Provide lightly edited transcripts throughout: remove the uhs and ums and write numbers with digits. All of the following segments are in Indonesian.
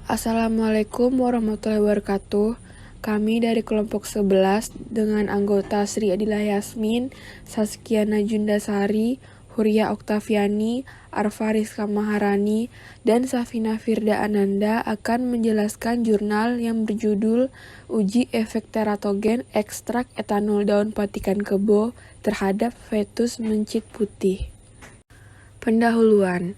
Assalamualaikum warahmatullahi wabarakatuh. Kami dari kelompok 11 dengan anggota Sri Adila Yasmin, Saskia Najunda Sari, Huria Oktaviani, Arfa Rizka Maharani, dan Safina Firda Ananda akan menjelaskan jurnal yang berjudul Uji Efek Teratogen Ekstrak Etanol Daun Patikan Kebo terhadap Fetus Mencit Putih. Pendahuluan.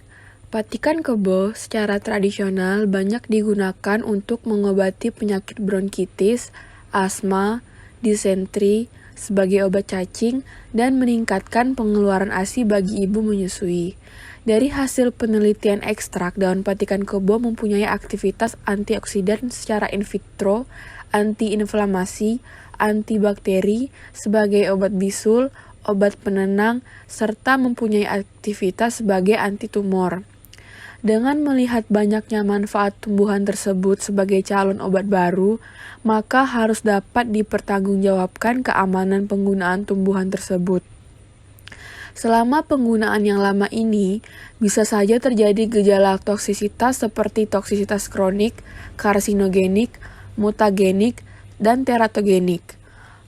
Patikan kebo secara tradisional banyak digunakan untuk mengobati penyakit bronkitis, asma, disentri, sebagai obat cacing, dan meningkatkan pengeluaran ASI bagi ibu menyusui. Dari hasil penelitian ekstrak, daun patikan kebo mempunyai aktivitas antioksidan secara in vitro, antiinflamasi, antibakteri, sebagai obat bisul, obat penenang, serta mempunyai aktivitas sebagai antitumor. Dengan melihat banyaknya manfaat tumbuhan tersebut sebagai calon obat baru, maka harus dapat dipertanggungjawabkan keamanan penggunaan tumbuhan tersebut. Selama penggunaan yang lama ini, bisa saja terjadi gejala toksisitas seperti toksisitas kronik, karsinogenik, mutagenik, dan teratogenik.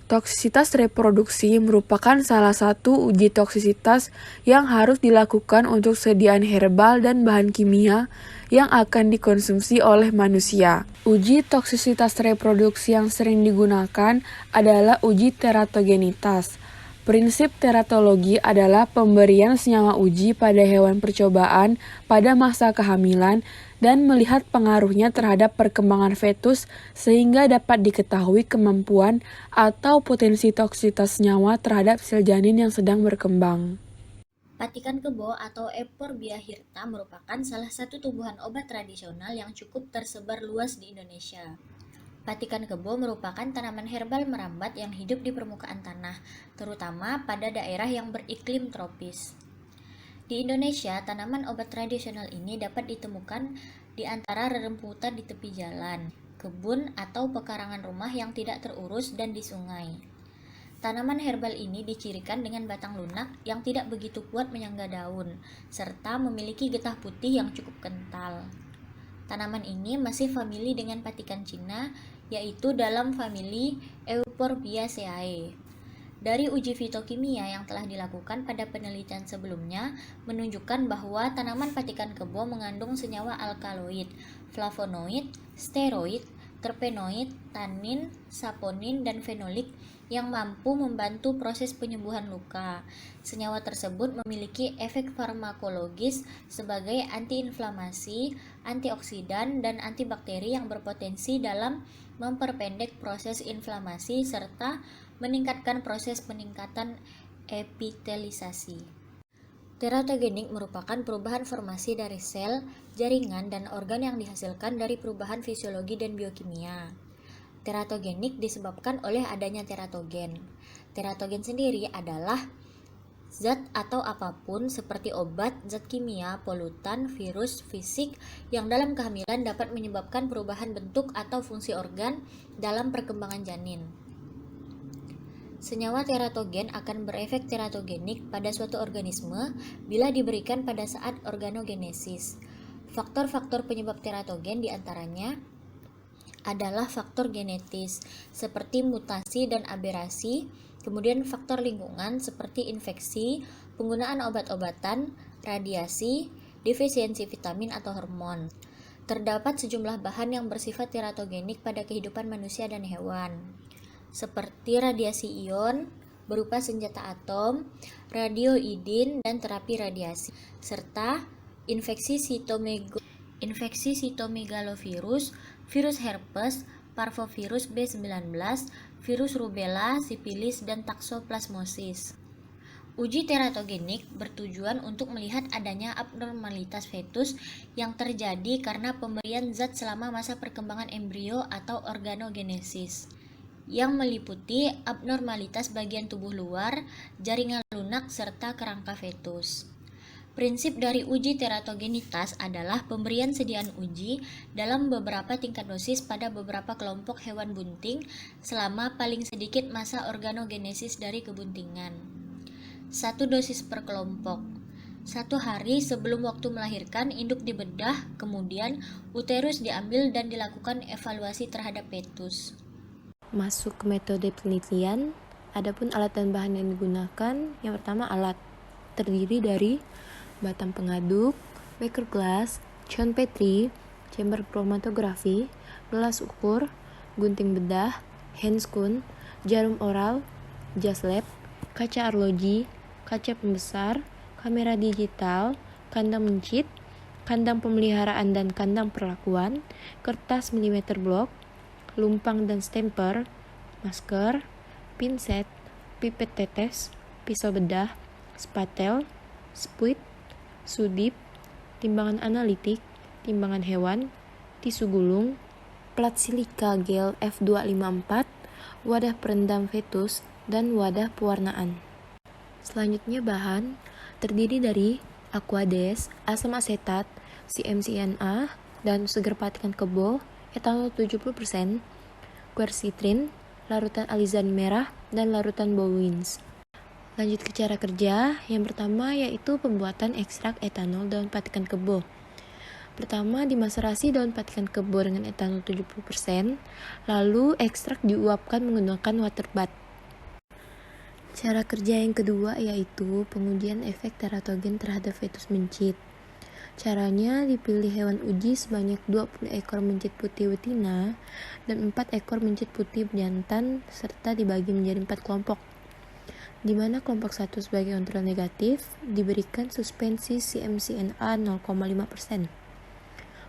Toksisitas reproduksi merupakan salah satu uji toksisitas yang harus dilakukan untuk sediaan herbal dan bahan kimia yang akan dikonsumsi oleh manusia. Uji toksisitas reproduksi yang sering digunakan adalah uji teratogenitas. Prinsip teratologi adalah pemberian senyawa uji pada hewan percobaan pada masa kehamilan dan melihat pengaruhnya terhadap perkembangan fetus sehingga dapat diketahui kemampuan atau potensi toksisitas senyawa terhadap sel janin yang sedang berkembang. Patikan kebo atau Euphorbia hirta merupakan salah satu tumbuhan obat tradisional yang cukup tersebar luas di Indonesia. Patikan kebo merupakan tanaman herbal merambat yang hidup di permukaan tanah, terutama pada daerah yang beriklim tropis. Di Indonesia, tanaman obat tradisional ini dapat ditemukan di antara rerumputan di tepi jalan, kebun, atau pekarangan rumah yang tidak terurus dan di sungai. Tanaman herbal ini dicirikan dengan batang lunak yang tidak begitu kuat menyangga daun, serta memiliki getah putih yang cukup kental. Tanaman ini masih famili dengan patikan Cina, yaitu dalam famili Euphorbiaceae. Dari uji fitokimia yang telah dilakukan pada penelitian sebelumnya menunjukkan bahwa tanaman patikan kebo mengandung senyawa alkaloid, flavonoid, steroid, terpenoid, tanin, saponin, dan fenolik yang mampu membantu proses penyembuhan luka. Senyawa tersebut memiliki efek farmakologis sebagai antiinflamasi, antioksidan, dan antibakteri yang berpotensi dalam memperpendek proses inflamasi serta meningkatkan proses peningkatan epitelisasi. Teratogenik merupakan perubahan formasi dari sel, jaringan, dan organ yang dihasilkan dari perubahan fisiologi dan biokimia. Teratogenik disebabkan oleh adanya teratogen. Teratogen sendiri adalah zat atau apapun seperti obat, zat kimia, polutan, virus, fisik yang dalam kehamilan dapat menyebabkan perubahan bentuk atau fungsi organ dalam perkembangan janin. Senyawa teratogen akan berefek teratogenik pada suatu organisme bila diberikan pada saat organogenesis. Faktor-faktor penyebab teratogen diantaranya adalah faktor genetis seperti mutasi dan aberasi, kemudian faktor lingkungan seperti infeksi, penggunaan obat-obatan, radiasi, defisiensi vitamin atau hormon. Terdapat sejumlah bahan yang bersifat teratogenik pada kehidupan manusia dan hewan, seperti radiasi ion berupa senjata atom, radioidin, dan terapi radiasi, serta infeksi sitomegalovirus, virus herpes, parvovirus B19, virus rubella, sipilis, dan toxoplasmosis. Uji teratogenik bertujuan untuk melihat adanya abnormalitas fetus yang terjadi karena pemberian zat selama masa perkembangan embrio atau organogenesis, yang meliputi abnormalitas bagian tubuh luar, jaringan lunak, serta kerangka fetus. Prinsip dari uji teratogenitas adalah pemberian sediaan uji dalam beberapa tingkat dosis pada beberapa kelompok hewan bunting selama paling sedikit masa organogenesis dari kebuntingan. 1 dosis per kelompok. 1 hari sebelum waktu melahirkan, induk dibedah, kemudian uterus diambil dan dilakukan evaluasi terhadap fetus. Masuk ke metode penelitian, adapun alat dan bahan yang digunakan, yang pertama alat terdiri dari batang pengaduk, beker glass, John Petri, chamber kromatografi, gelas ukur, gunting bedah, handscoon, jarum oral, jas lab, kaca arloji, kaca pembesar, kamera digital, kandang mencit, kandang pemeliharaan dan kandang perlakuan, kertas milimeter blok, lumpang dan stemper, masker, pinset, pipet tetes, pisau bedah, spatel, spuit, sudip, timbangan analitik, timbangan hewan, tisu gulung, plat silika gel F254, wadah perendam fetus, dan wadah pewarnaan. Selanjutnya bahan terdiri dari aquades, asam asetat, CMCNA, dan seger patikan kebo, etanol 70%, quercitrin, larutan alizarin merah, dan larutan bowins. Lanjut ke cara kerja, yang pertama yaitu pembuatan ekstrak etanol daun patikan kebo. Pertama, dimaserasi daun patikan kebo dengan etanol 70%, lalu ekstrak diuapkan menggunakan water bath. Cara kerja yang kedua yaitu pengujian efek teratogen terhadap fetus mencit. Caranya, dipilih hewan uji sebanyak 20 ekor mencit putih betina dan 4 ekor mencit putih jantan serta dibagi menjadi 4 kelompok, di mana kelompok 1 sebagai kontrol negatif diberikan suspensi CMCNA 0,5%.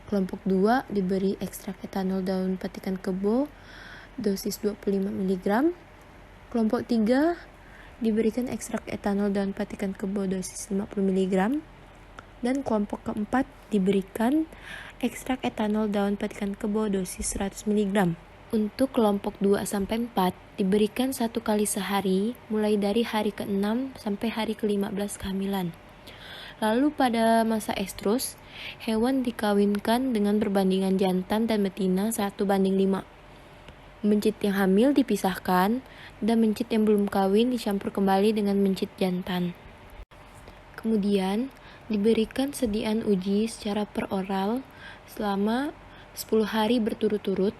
Kelompok 2 diberi ekstrak etanol daun patikan kebo dosis 25 mg. Kelompok 3 diberikan ekstrak etanol daun patikan kebo dosis 50 mg. Dan kelompok keempat diberikan ekstrak etanol daun patikan kebo dosis 100 mg. Untuk kelompok 2-4 diberikan 1 kali sehari mulai dari hari ke-6 sampai hari ke-15 kehamilan. Lalu pada masa estrus, hewan dikawinkan dengan perbandingan jantan dan betina 1:5. Mencit yang hamil dipisahkan dan mencit yang belum kawin dicampur kembali dengan mencit jantan. Kemudian diberikan sediaan uji secara peroral selama 10 hari berturut-turut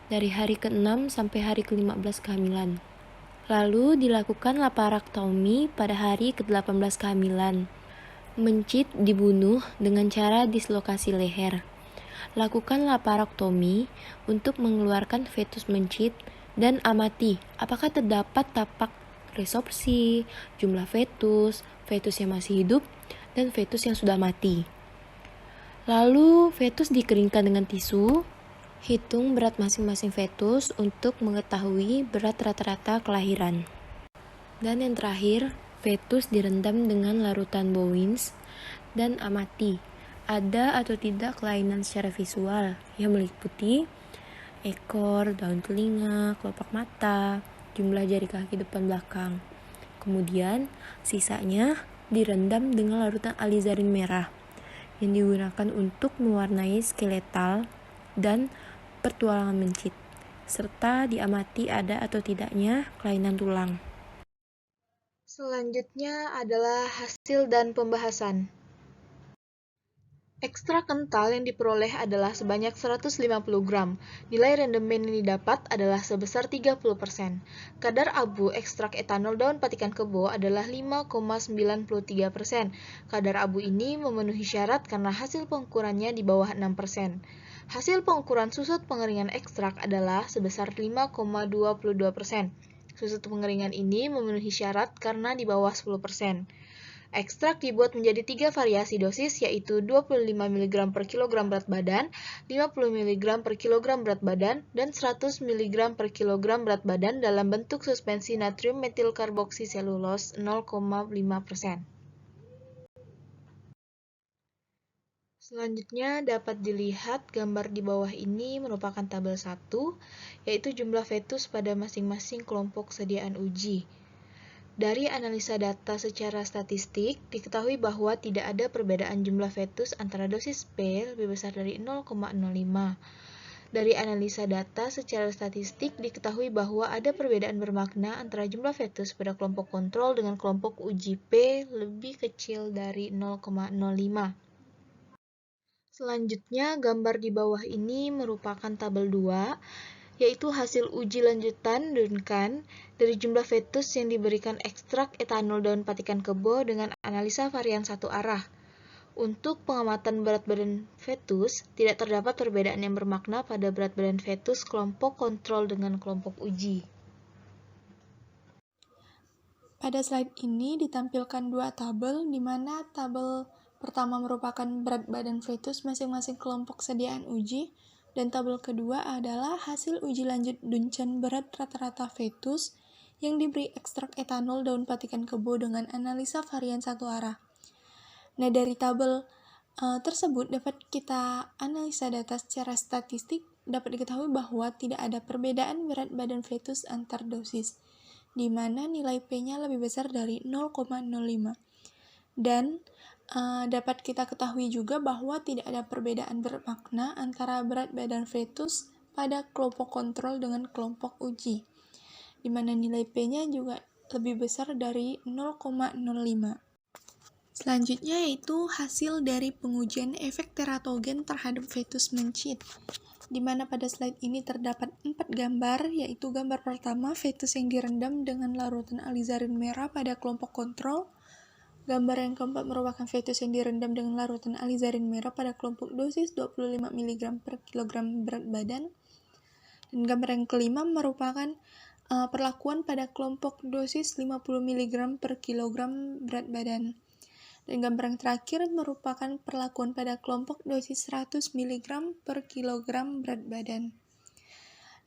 dari hari ke-6 sampai hari ke-15 kehamilan. Lalu dilakukan laparektomi pada hari ke-18 kehamilan. Mencit dibunuh dengan cara dislokasi leher. Lakukan laparektomi untuk mengeluarkan fetus mencit dan amati apakah terdapat tapak resorpsi, jumlah fetus, fetus yang masih hidup, dan fetus yang sudah mati. Lalu fetus dikeringkan dengan tisu. Hitung berat masing-masing fetus untuk mengetahui berat rata-rata kelahiran. Dan yang terakhir, fetus direndam dengan larutan bowins dan amati ada atau tidak kelainan secara visual yang meliputi ekor, daun telinga, kelopak mata, jumlah jari kaki depan belakang. Kemudian sisanya direndam dengan larutan alizarin merah yang digunakan untuk mewarnai skeletal dan pertualangan mencit, serta diamati ada atau tidaknya kelainan tulang. Selanjutnya adalah hasil dan pembahasan. Ekstrak kental yang diperoleh adalah sebanyak 150 gram. Nilai rendemen yang didapat adalah sebesar 30%. Kadar abu ekstrak etanol daun patikan kebo adalah 5,93%. Kadar abu ini memenuhi syarat karena hasil pengukurannya di bawah 6%. Hasil pengukuran susut pengeringan ekstrak adalah sebesar 5,22%. Susut pengeringan ini memenuhi syarat karena di bawah 10%. Ekstrak dibuat menjadi 3 variasi dosis, yaitu 25 mg per kilogram berat badan, 50 mg per kilogram berat badan, dan 100 mg per kilogram berat badan dalam bentuk suspensi natrium metil karboksiselulose 0,5%. Selanjutnya dapat dilihat gambar di bawah ini merupakan tabel 1, yaitu jumlah fetus pada masing-masing kelompok sediaan uji. Dari analisa data secara statistik, diketahui bahwa tidak ada perbedaan jumlah fetus antara dosis P lebih besar dari 0,05 Dari analisa data secara statistik diketahui bahwa ada perbedaan bermakna antara jumlah fetus pada kelompok kontrol dengan kelompok uji P lebih kecil dari 0,05. Selanjutnya, gambar di bawah ini merupakan tabel 2, yaitu hasil uji lanjutan Duncan dari jumlah fetus yang diberikan ekstrak etanol daun patikan kebo dengan analisa varian satu arah. Untuk pengamatan berat badan fetus, tidak terdapat perbedaan yang bermakna pada berat badan fetus kelompok kontrol dengan kelompok uji. Pada slide ini ditampilkan dua tabel, di mana tabel pertama merupakan berat badan fetus masing-masing kelompok sediaan uji, dan tabel kedua adalah hasil uji lanjut Duncan berat rata-rata fetus yang diberi ekstrak etanol daun patikan kebo dengan analisa varian satu arah. Nah, dari tabel tersebut dapat kita analisa data secara statistik, dapat diketahui bahwa tidak ada perbedaan berat badan fetus antar dosis, di mana nilai P-nya lebih besar dari 0,05. Dan dapat kita ketahui juga bahwa tidak ada perbedaan bermakna antara berat badan fetus pada kelompok kontrol dengan kelompok uji, di mana nilai P-nya juga lebih besar dari 0,05. Selanjutnya yaitu hasil dari pengujian efek teratogen terhadap fetus mencit, di mana pada slide ini terdapat 4 gambar, yaitu gambar pertama fetus yang direndam dengan larutan alizarin merah pada kelompok kontrol, gambar yang keempat merupakan fetus yang direndam dengan larutan alizarin merah pada kelompok dosis 25 mg per kilogram berat badan, dan gambar yang kelima merupakan perlakuan pada kelompok dosis 50 mg per kilogram berat badan. Dan gambar yang terakhir merupakan perlakuan pada kelompok dosis 100 mg per kilogram berat badan.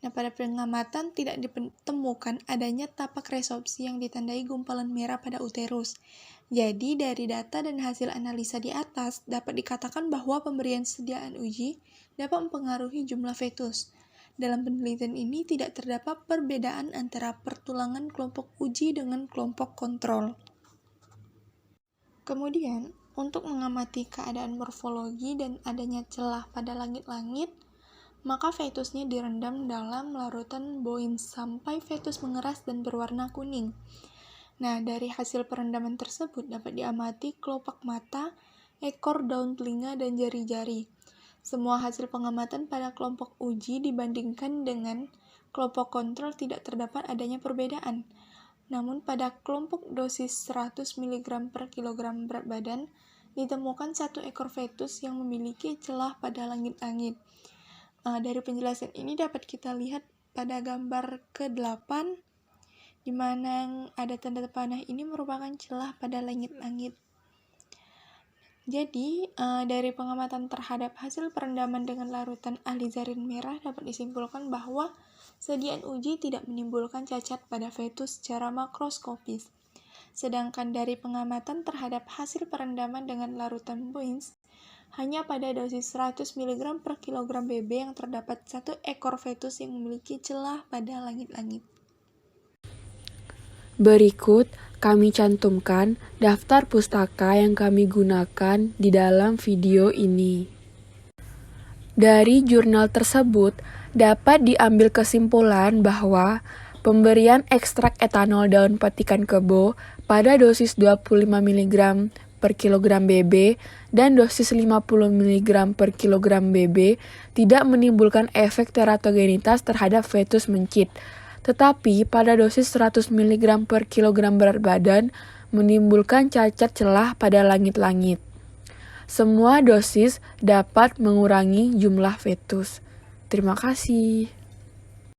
Nah, pada pengamatan tidak ditemukan adanya tapak resorpsi yang ditandai gumpalan merah pada uterus. Jadi, dari data dan hasil analisa di atas, dapat dikatakan bahwa pemberian sediaan uji dapat mempengaruhi jumlah fetus. Dalam penelitian ini tidak terdapat perbedaan antara pertulangan kelompok uji dengan kelompok kontrol. Kemudian, untuk mengamati keadaan morfologi dan adanya celah pada langit-langit, maka fetusnya direndam dalam larutan Boyne sampai fetus mengeras dan berwarna kuning. Nah, dari hasil perendaman tersebut dapat diamati kelopak mata, ekor, daun telinga, dan jari-jari. Semua hasil pengamatan pada kelompok uji dibandingkan dengan kelompok kontrol tidak terdapat adanya perbedaan. Namun pada kelompok dosis 100 mg per kilogram berat badan, ditemukan satu ekor fetus yang memiliki celah pada langit-langit. Dari penjelasan ini dapat kita lihat pada gambar ke-8, di mana yang ada tanda panah ini merupakan celah pada langit-langit. Jadi, dari pengamatan terhadap hasil perendaman dengan larutan alizarin merah dapat disimpulkan bahwa sediaan uji tidak menimbulkan cacat pada fetus secara makroskopis. Sedangkan dari pengamatan terhadap hasil perendaman dengan larutan Boyne, hanya pada dosis 100 mg per kilogram BB yang terdapat satu ekor fetus yang memiliki celah pada langit-langit. Berikut kami cantumkan daftar pustaka yang kami gunakan di dalam video ini. Dari jurnal tersebut dapat diambil kesimpulan bahwa pemberian ekstrak etanol daun patikan kebo pada dosis 25 mg per kilogram BB dan dosis 50 mg per kilogram BB tidak menimbulkan efek teratogenitas terhadap fetus mencit, tetapi pada dosis 100 mg per kilogram berat badan menimbulkan cacat celah pada langit-langit. Semua dosis dapat mengurangi jumlah fetus. Terima kasih.